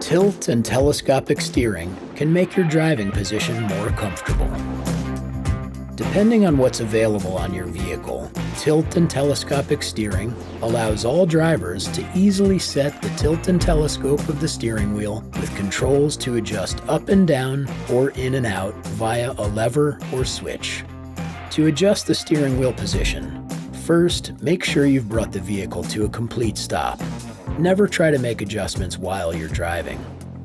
Tilt and telescopic steering can make your driving position more comfortable. Depending on what's available on your vehicle, tilt and telescopic steering allows all drivers to easily set the tilt and telescope of the steering wheel with controls to adjust up and down or in and out via a lever or switch. To adjust the steering wheel position, first make sure you've brought the vehicle to a complete stop. Never try to make adjustments while you're driving.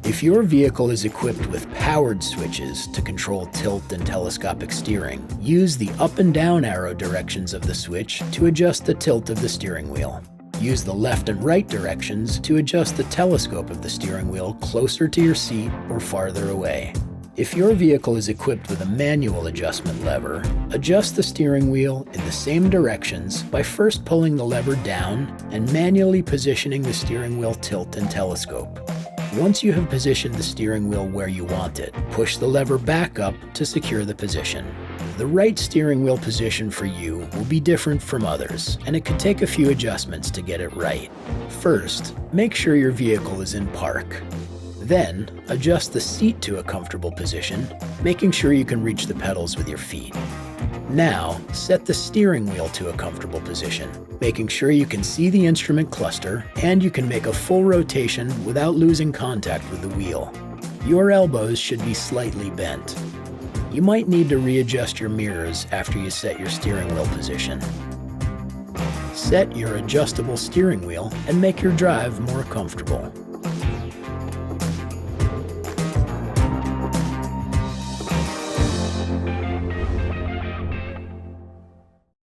If your vehicle is equipped with powered switches to control tilt and telescopic steering, use the up and down arrow directions of the switch to adjust the tilt of the steering wheel. Use the left and right directions to adjust the telescope of the steering wheel closer to your seat or farther away. If your vehicle is equipped with a manual adjustment lever, adjust the steering wheel in the same directions by first pulling the lever down and manually positioning the steering wheel tilt and telescope. Once you have positioned the steering wheel where you want it, push the lever back up to secure the position. The right steering wheel position for you will be different from others, and it could take a few adjustments to get it right. First, make sure your vehicle is in park. Then, adjust the seat to a comfortable position, making sure you can reach the pedals with your feet. Now, set the steering wheel to a comfortable position, making sure you can see the instrument cluster and you can make a full rotation without losing contact with the wheel. Your elbows should be slightly bent. You might need to readjust your mirrors after you set your steering wheel position. Set your adjustable steering wheel and make your drive more comfortable.